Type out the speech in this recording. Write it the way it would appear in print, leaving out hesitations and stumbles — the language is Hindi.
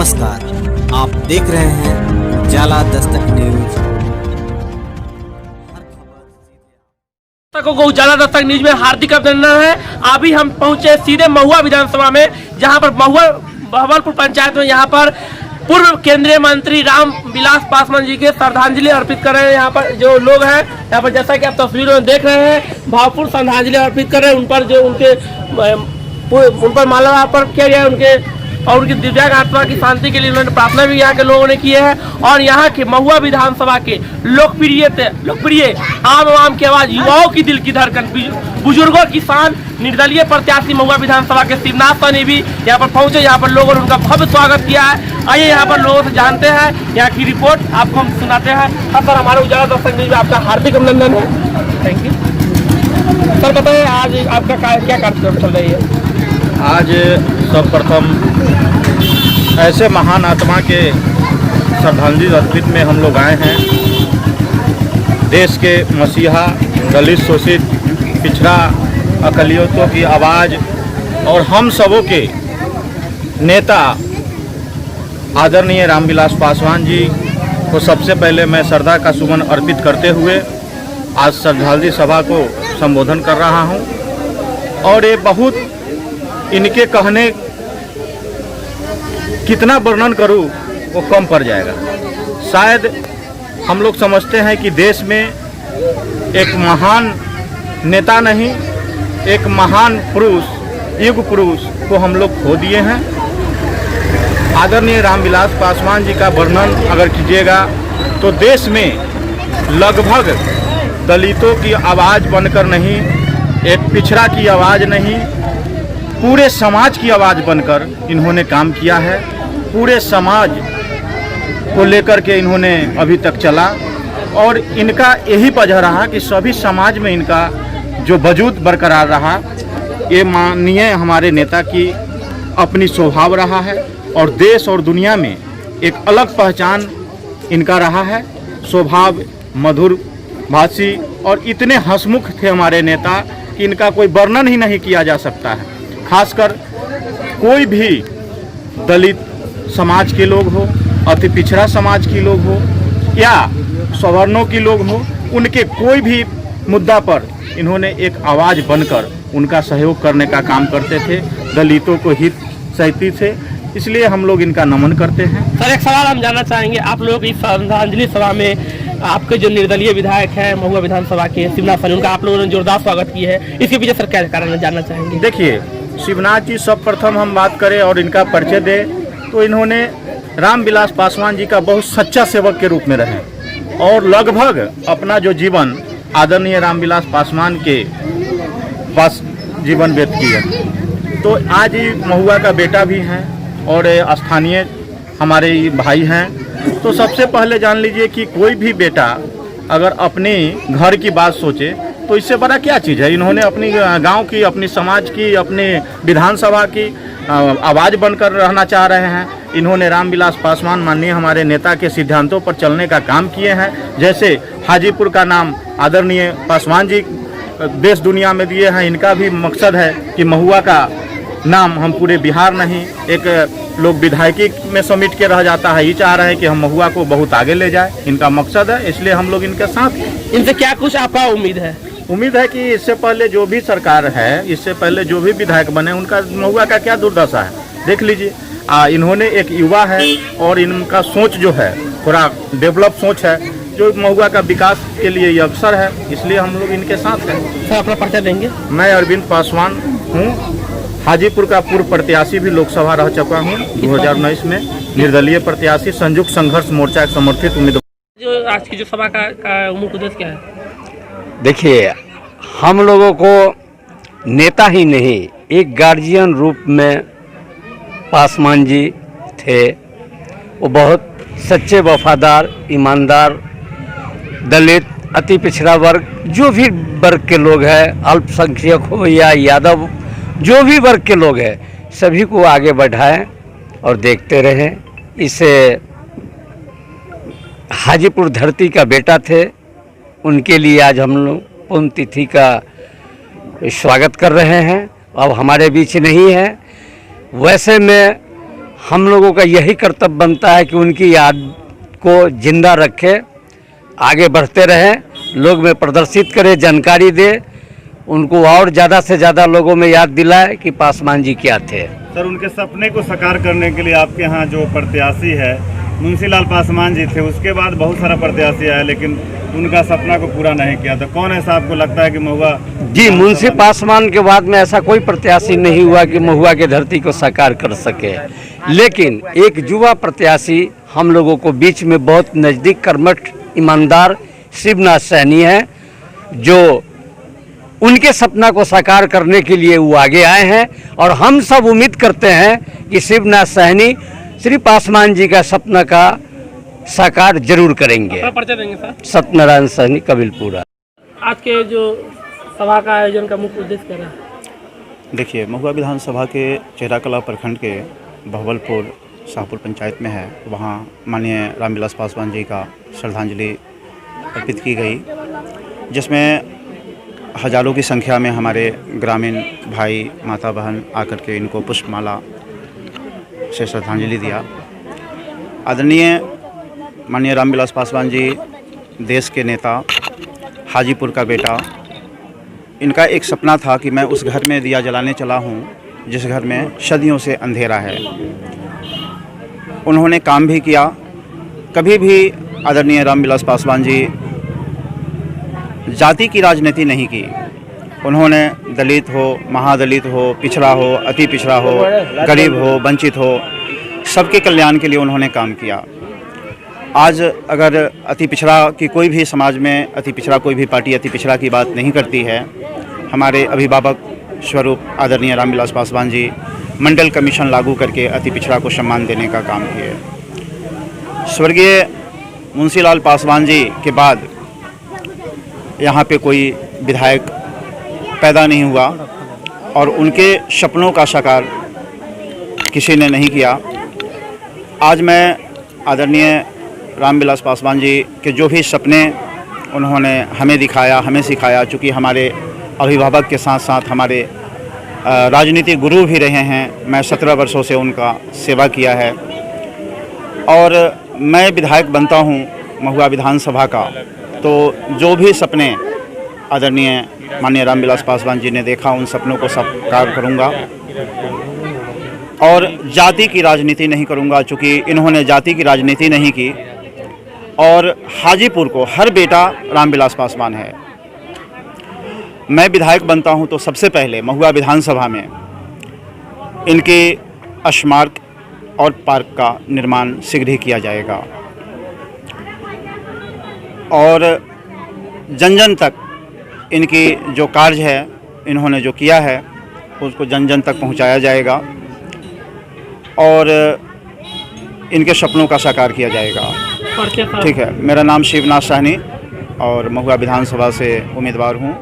नमस्कार, आप देख रहे हैं उजाला दस्तक न्यूज। को उजाला दस्तक न्यूज में हार्दिक अभिनंदन है। अभी हम पहुंचे सीधे महुआ विधानसभा में, जहां पर महुआ भवलपुर पंचायत में यहाँ पर पूर्व केंद्रीय मंत्री राम विलास पासवान जी के श्रद्धांजलि अर्पित कर रहे हैं। यहाँ पर जो लोग हैं, यहाँ पर जैसा कि आप तस्वीरों में देख रहे हैं, भावपूर्ण श्रद्धांजलि अर्पित कर रहे हैं। उन पर जो उन पर माल्यार्पण किया गया, उनकी दिव्यांग आत्मा की शांति के लिए उन्होंने प्रार्थना भी यहाँ के लोगों ने की है। और यहाँ के महुआ विधानसभा के लोकप्रिय आम की आवाज, युवाओं की दिल की धड़कन, बुजुर्गों की शान, निर्दलीय प्रत्याशी महुआ विधानसभा के शिवनाथ सैनी भी यहाँ पर पहुंचे। यहाँ पर लोगों ने उनका भव्य स्वागत किया है। आइए यहाँ पर लोगों से जानते हैं, यहाँ की रिपोर्ट आपको हम सुनाते हैं। सर, हमारे उजाला दस्तक न्यूज में आपका हार्दिक अभिनंदन है। Thank you. सर बताइए, आज आपका क्या कार्यक्रम चल रही है? आज सर्वप्रथम ऐसे महान आत्मा के श्रद्धांजलि अर्पित में हम लोग आए हैं। देश के मसीहा, दलित, शोषित, पिछड़ा, अकलियतों की आवाज़ और हम सबों के नेता आदरणीय रामविलास पासवान जी को सबसे पहले मैं श्रद्धा का सुमन अर्पित करते हुए आज श्रद्धांजलि सभा को संबोधन कर रहा हूं। और ये बहुत, इनके कहने कितना वर्णन करूं वो कम पड़ जाएगा। शायद हम लोग समझते हैं कि देश में एक महान नेता नहीं, एक महान पुरुष, युग पुरुष को हम लोग खो दिए हैं। आदरणीय रामविलास पासवान जी का वर्णन अगर कीजिएगा तो देश में लगभग दलितों की आवाज़ बनकर नहीं, एक पिछड़ा की आवाज़ नहीं, पूरे समाज की आवाज़ बनकर इन्होंने काम किया है। पूरे समाज को लेकर के इन्होंने अभी तक चला और इनका यही वजह रहा कि सभी समाज में इनका जो वजूद बरकरार रहा। ये माननीय हमारे नेता की अपनी स्वभाव रहा है और देश और दुनिया में एक अलग पहचान इनका रहा है। स्वभाव मधुर भाषी और इतने हंसमुख थे हमारे नेता कि इनका कोई वर्णन ही नहीं किया जा सकता है। खासकर कोई भी दलित समाज के लोग हो, अति पिछड़ा समाज के लोग हो या सवर्णों के लोग हो, उनके कोई भी मुद्दा पर इन्होंने एक आवाज़ बनकर उनका सहयोग करने का काम करते थे। दलितों को हित सहती थे, इसलिए हम लोग इनका नमन करते हैं। सर, एक सवाल हम जानना चाहेंगे, आप लोग इस श्रद्धांजलि सभा में आपके जो निर्दलीय विधायक हैं महुआ विधानसभा के शिवनाथ सैनी, उनका आप लोगों ने जोरदार स्वागत किया है, इसके पीछे सर क्या कारण जानना चाहेंगे? देखिए, शिवनाथ जी सर्वप्रथम हम बात करें और इनका परिचय दें तो इन्होंने रामविलास पासवान जी का बहुत सच्चा सेवक के रूप में रहे और लगभग अपना जो जीवन आदरणीय रामविलास पासवान के पास जीवन व्यतीत किया। तो आज ही महुआ का बेटा भी हैं और स्थानीय हमारे भाई हैं। तो सबसे पहले जान लीजिए कि कोई भी बेटा अगर अपने घर की बात सोचे तो इससे बड़ा क्या चीज़ है। इन्होंने अपनी गांव की, अपनी समाज की, अपने विधानसभा की आवाज़ बनकर रहना चाह रहे हैं। इन्होंने रामविलास पासवान माननीय हमारे नेता के सिद्धांतों पर चलने का काम किए हैं। जैसे हाजीपुर का नाम आदरणीय पासवान जी देश दुनिया में दिए हैं। इनका भी मकसद है कि महुआ का नाम हम पूरे बिहार नहीं, एक लोग विधायकी में समेट के रह जाता है, ये चाह रहे हैं कि हम महुआ को बहुत आगे ले जाए। इनका मकसद है, इसलिए हम लोग इनके साथ। इनसे क्या कुछ आपका उम्मीद है? उम्मीद है कि इससे पहले जो भी सरकार है, इससे पहले जो भी विधायक बने, उनका महुआ का क्या दुर्दशा है देख लीजिए। इन्होंने एक युवा है और इनका सोच जो है थोड़ा डेवलप सोच है, जो महुआ का विकास के लिए ये अवसर है, इसलिए हम लोग इनके साथ हैं। सर, अपना परिचय देंगे? मैं अरविंद पासवान हूँ, हाजीपुर का पूर्व प्रत्याशी भी लोकसभा रह चुका हूँ। 2019 में निर्दलीय प्रत्याशी, संयुक्त संघर्ष मोर्चा के समर्थित उम्मीदवार। जो आज की जो सभा का मुख्य उद्देश्य क्या है? देखिए, हम लोगों को नेता ही नहीं, एक गार्जियन रूप में पासवान जी थे। वो बहुत सच्चे, वफादार, ईमानदार, दलित, अति पिछड़ा वर्ग, जो भी वर्ग के लोग हैं, अल्पसंख्यक हो या यादव, जो भी वर्ग के लोग हैं, सभी को आगे बढ़ाएं और देखते रहें। इसे हाजीपुर धरती का बेटा थे, उनके लिए आज हम लोग पुण्यतिथि का स्वागत कर रहे हैं। अब हमारे बीच नहीं है। वैसे में हम लोगों का यही कर्तव्य बनता है कि उनकी याद को जिंदा रखें, आगे बढ़ते रहें, लोग में प्रदर्शित करें, जानकारी दे, उनको और ज़्यादा से ज़्यादा लोगों में याद दिलाए कि पासवान जी क्या थे। सर, उनके सपने को साकार करने के लिए आपके यहाँ जो प्रत्याशी है मुंशी लाल पासवान जी थे, उसके बाद बहुत सारा प्रत्याशी आया लेकिन उनका सपना को पूरा नहीं किया, तो कौन ऐसा आपको लगता है कि महुआ? जी, मुंशी पासवान के बाद में ऐसा कोई प्रत्याशी नहीं हुआ कि महुआ की धरती को साकार कर सके, लेकिन एक युवा प्रत्याशी हम लोगों को बीच में बहुत नज़दीक, कर्मठ, ईमानदार शिवनाथ सहनी है, जो उनके सपना को साकार करने के लिए वो आगे आए हैं। और हम सब उम्मीद करते हैं कि शिवनाथ सहनी श्री पासवान जी का सपना का साकार जरूर करेंगे। परिचय देंगे सर। सत्यनारायण सहनी, कबीलपुरा। आज के जो सभा का आयोजन का मुख्य उद्देश्य क्या है? देखिए, महुआ विधानसभा के चेहराकला प्रखंड के बहवलपुर शाहपुर पंचायत में है, वहाँ माननीय रामविलास पासवान जी का श्रद्धांजलि अर्पित की गई, जिसमें हजारों की संख्या में हमारे ग्रामीण भाई माता बहन आकर के इनको पुष्पमाला से श्रद्धांजलि दिया। आदरणीय माननीय रामविलास पासवान जी देश के नेता, हाजीपुर का बेटा, इनका एक सपना था कि मैं उस घर में दिया जलाने चला हूँ जिस घर में सदियों से अंधेरा है। उन्होंने काम भी किया, कभी भी आदरणीय रामविलास पासवान जी जाति की राजनीति नहीं की। उन्होंने दलित हो, महादलित हो, पिछड़ा हो, अति पिछड़ा हो, गरीब हो, वंचित हो, सबके कल्याण के लिए उन्होंने काम किया। आज अगर अति पिछड़ा की कोई भी समाज में अति पिछड़ा कोई भी पार्टी अति पिछड़ा की बात नहीं करती है, हमारे अभिभावक स्वरूप आदरणीय रामविलास पासवान जी मंडल कमीशन लागू करके अति पिछड़ा को सम्मान देने का काम किए। स्वर्गीय मुंशी लाल पासवान जी के बाद यहाँ पे कोई विधायक पैदा नहीं हुआ और उनके सपनों का साकार किसी ने नहीं किया। आज मैं आदरणीय रामविलास पासवान जी के जो भी सपने उन्होंने हमें दिखाया, हमें सिखाया, चूँकि हमारे अभिभावक के साथ साथ हमारे राजनीतिक गुरु भी रहे हैं। मैं 17 वर्षों से उनका सेवा किया है और मैं विधायक बनता हूँ महुआ विधानसभा का, तो जो भी सपने आदरणीय माननीय रामविलास पासवान जी ने देखा, उन सपनों को साकार करूँगा और जाति की राजनीति नहीं करूँगा, चूँकि इन्होंने जाति की राजनीति नहीं की और हाजीपुर को हर बेटा रामविलास पासवान है। मैं विधायक बनता हूं तो सबसे पहले महुआ विधानसभा में इनके स्मारक और पार्क का निर्माण शीघ्र ही किया जाएगा और जन जन तक इनकी जो कार्य है, इन्होंने जो किया है, उसको जन जन तक पहुंचाया जाएगा और इनके सपनों का साकार किया जाएगा। ठीक है, मेरा नाम शिवनाथ सहनी और महुआ विधानसभा से उम्मीदवार हूं।